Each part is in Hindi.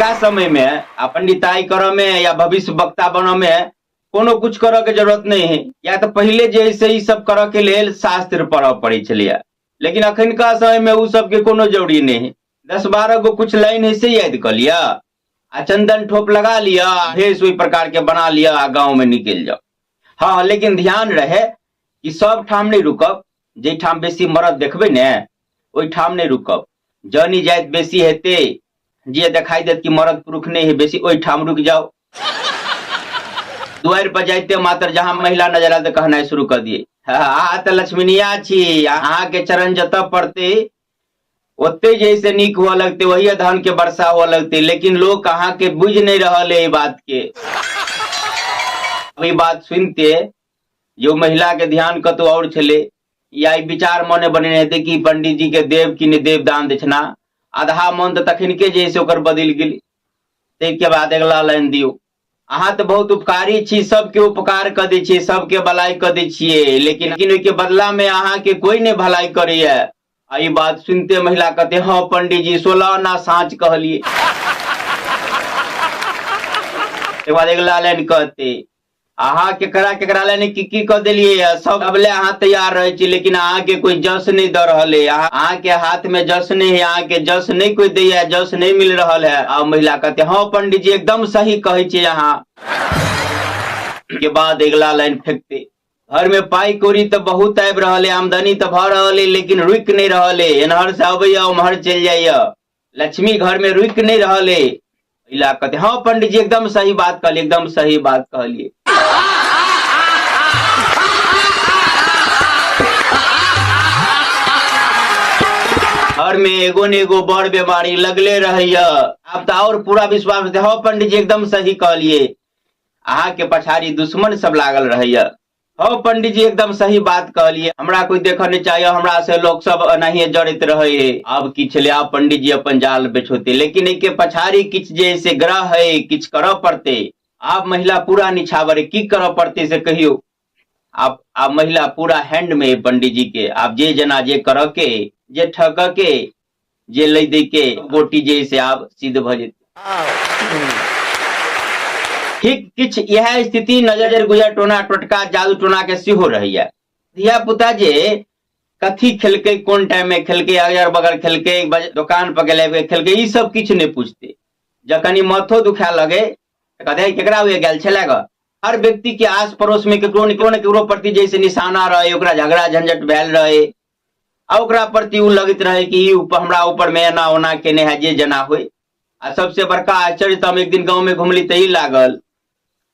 अखनका समय में पंडिताई कर में या भविष्य वक्ता बन में कोनो कुछ करऽ के जरूरत नहीं है, या तो पहले जैसे ही सब करऽ के लेल शास्त्र पढ़ऽ पड़े छलिए, लेकिन अखनका समय में उ सब के कोनो जरूरी नहीं है। 10-12 गो कुछ लाइन है से याद कर लिया आ चंदन ठोप लगा लिया, भेष वही प्रकार के बना लिया आ गाँव में निकल जाओ। हाँ, लेकिन ध्यान रहे कि सब ठाम नहीं रुकब, जे ठाम बेसी मरद देखबे ने ओहि ठाम नहीं रुकब। जनी जाइत बेसी हेते, जे दिखाई देत कि मरद पुरुष नहीं है बेसी, ओहि ठाम रुक जाओ। दुआर पर जाते मात्र जहाँ महिला नजर आए तो कहना शुरू कर दिए, अहाँ तो लक्ष्मीनिया छी, अहाँ के चरण जत पड़ते ओते जैसे नीक हुआ लगते, वही धन के वर्षा हुआ लगते, लेकिन लोग कहाँ के बुझ नहीं रहे बात के। अभी बात सुनते जो महिला के ध्यान कतो और छले, या विचार मने बने रहते कि पंडित जी के देव कि नहीं देव दान दक्षिणा, आधा मन तो तखन के जैसे ओकर बदल गेल। के बाद अगला लाइन दियो, अहाँ तो बहुत उपकारी छी, सबके उपकार कर दै छियै, सबके भलाई कर दै छियै, लेकिन ओके बदला में अहाँ के कोई नहीं भलाई करैया। आई बात सुनते महिला कहते, हाँ पंडित जी 16 आना साँच कहलिए। एक बाद अगला लाइन कहते, अहाँ केकरा लाइन की कह दिलिए, सब अबले अहाँ तैयार रहे छी, लेकिन अहाँ के कोई जस नहीं द रहल है, अहाँ के हाथ में जस नहीं है, अहाँ के जस नहीं कोई दैया, जस नहीं मिल रहा है। आ महिला कहते, हाँ पंडित जी एकदम सही कहे छी अहाँ। के बाद अगला लाइन फेंकते, घर में पाई कौड़ी तो बहुत आबि रहल है, आमदनी तो भ रहल है, लेकिन रुक नहीं रहल है, एनहर से अबैया उम्हर चल जाइया, लक्ष्मी घर में रुक नहीं रहल है। महिला कहते, हाँ पंडित जी एकदम सही बात कहलिए, एकदम सही बात कहलिए। घर में एगो ने एगो बड़ बीमारी लगले रहिया। अब तो और पूरा विश्वास होते, हाँ पंडित जी एकदम सही कहलिए, अहाँ के पछाड़ी दुश्मन सब लागल रहिया। हाँ पंडित जी एकदम सही बात कहलिए, हमरा कोई देखा नहीं चाहिए, हमरा से लोग सब नहीं जड़ित रहे। अब कि छले, आप पंडित जी अपन जाल बेचोते, लेकिन एक पछाड़ी किछ जैसे ग्रह है, किछ करऽ पड़ते। आप महिला पूरा निछावर की करऽ पड़ते से कहियो। आप महिला पूरा हैंड में पंडित जी के, आप जे जना जे कर के, जे ठग के, जे ले दे के गोटी जैसे आप सिद्ध भ जेते। ठीक किछ यह स्थिति नजर गुजर टोना टोटका जादू टोना के सेहो रहिया। धिया पुता जे कथी खेलके, कोन टाइम में खेलके, अगर बगल खेलके, दुकान पर गेले खेलके, ई सब किछ नहीं पूछते। जखनी माथो दुखा लगे कहते केकरा हुए गेल छले ग। हर व्यक्ति के आस पड़ोस में केकरो न केकरो प्रति जैसे निशाना रहे, ओकरा झगड़ा झंझट भेल रहे, आ ओकरा प्रति उ लगत रहे कि हमरा ऊपर में एना ओना केने है, जे जना होय। आ सबसे बड़का आश्चर्य तो हम एक दिन गाँव में घुमली तही लागल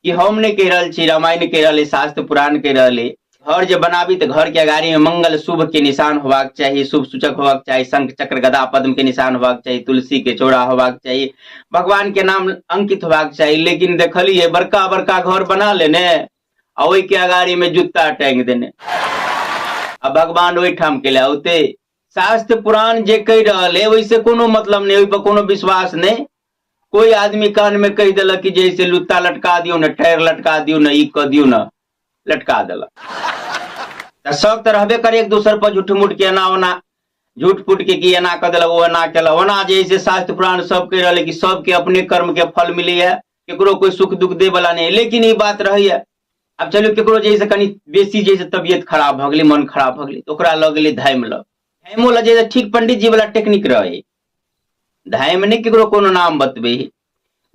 कि हम नहीं कह रहल छी, रामायण कह रहले, शास्त्र पुराण कह रहले, घर जे बनाबी तो घर के अगाड़ी में मंगल शुभ के निशान होबाक चाहिए, शुभ सूचक होबाक चाहिए, शंख चक्र गदा पद्म के निशान होबाक चाहिए, तुलसी के चौड़ा होबाक चाहिए, भगवान के नाम अंकित होबाक चाहिए। लेकिन देखलिए बड़का बड़का घर बना लेने आ ओहि के अगाड़ी में जूता टांग देने, अब भगवान ओहि ठाम के औते। शास्त्र पुराण जे कह रहले वैसे कोनो मतलब नहीं, ओहि पर कोनो विश्वास नहीं। कोई आदमी कान में कह दिलक कि जैसे लुत्ता लटका दियो न, टायर लटका दियो न, ई क दियो न, लटका दिलक। शौक तो रहबे करे एक दूसरे पर झूठ मूठ के एना ओना झूठ फूट के कि एना कर दिलक, वो एना केलक ओना, जैसे शास्त्र पुराण सब कह रहे कि सबके अपने कर्म के फल मिले है, केकरो कोई सुख दुख दे वाला नहीं। लेकिन ये बात रही है, अब चलो केकरो जैसे कनी बेसी जैसे तबियत खराब भ गेलै, मन खराब भ गेलै, तो ओकरा लग गेलै धाइम लग, धाइमो लग जैसे ठीक पंडित जी वाला टेक्निक रहे, धाइम नहीं केकरो कोनो नाम बतबे,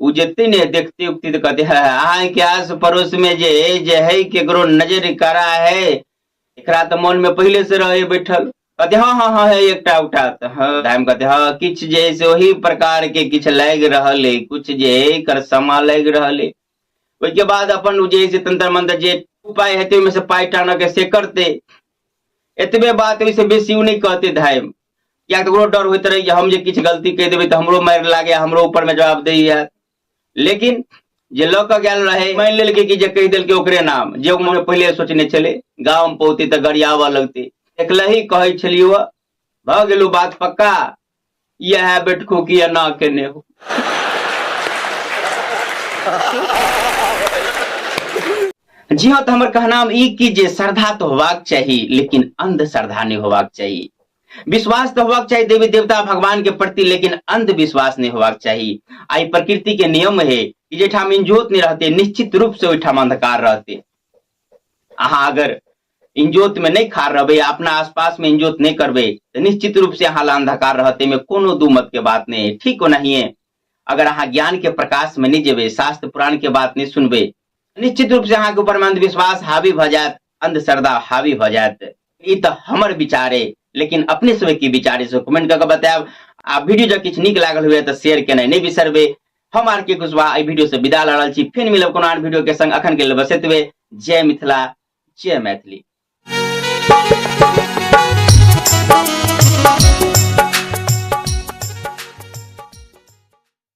उ जेते ने देखते उखते तो कहते है अहाँ के आस पड़ोस में जे है केकरो नजर करा है, एकरा तो मन में पहले से रहे बैठल। कहते हाँ हाँ हाँ है एकटा उठा, हाँ धाइम कहते हाँ किछ जैसे वही प्रकार के किछ लग रहल है, कुछ जे कर समा लग रहल है। उसके बाद अपन जैसे तंत्र मंत्र जे उपाय हेते में से पाई टाना के से करते, एतबे बात वैसे बेसी उ नहीं कहते धाइम, या ककरो डर होते रहे हम जे किछ गलती कह देवे तो हमरो मार लागे, हमरो ऊपर में जवाब दैया। लेकिन जे लऽ कऽ गेल रहे मान लेलकै कि जे कह दिलकै ओकरे नाम, जे मन पहले सोचने चले, गाँव में पहुँचते तो गरियावा लगते, एकलही कहे छलियो भ गेलू बात पक्का, यह बैठको कि ना केने हो। जी हाँ, तो हमर कहना ई कि जे श्रद्धा तो होबाक चाहिए, लेकिन अंध श्रद्धा नहीं होबाक चाहिए। विश्वास तो होबाक चाहिए देवी देवता भगवान के प्रति, लेकिन अंधविश्वास नहीं होबाक चाहिए। आई प्रकृति के नियम है कि जेठाम इंजोत नहीं रहते निश्चित रूप से ओठाम अंधकार रहते। अहाँ अगर इंजोत में नहीं खार रहे, अपना आसपास में इंजोत नहीं करबे तो निश्चित रूप से अहाँ अंधकार रहते में कोनो दू मत के बात नहीं है। ठीक हो नहीं है? अगर अहाँ ज्ञान के प्रकाश में नहीं जेबे, शास्त्र पुराण के बात नहीं सुनबे, निश्चित रूप से अहाँ के ऊपर में अंधविश्वास हावी भ जात, अंधश्रद्धा हावी भ जात। ये तो हमर विचार है, लेकिन अपने समय की विचार से कमेंट करके बताएब। आ वीडियो जब किछ नीक लागल हुए तो शेयर केनाइ नहीं बिसरबे। हम आर के कुशवाहा एहि वीडियो से विदा ल रहल छी, फिर मिलब कोनो आन वीडियो के संग। अखन के लेल बस एतबे। जय मिथिला, जय मैथिली।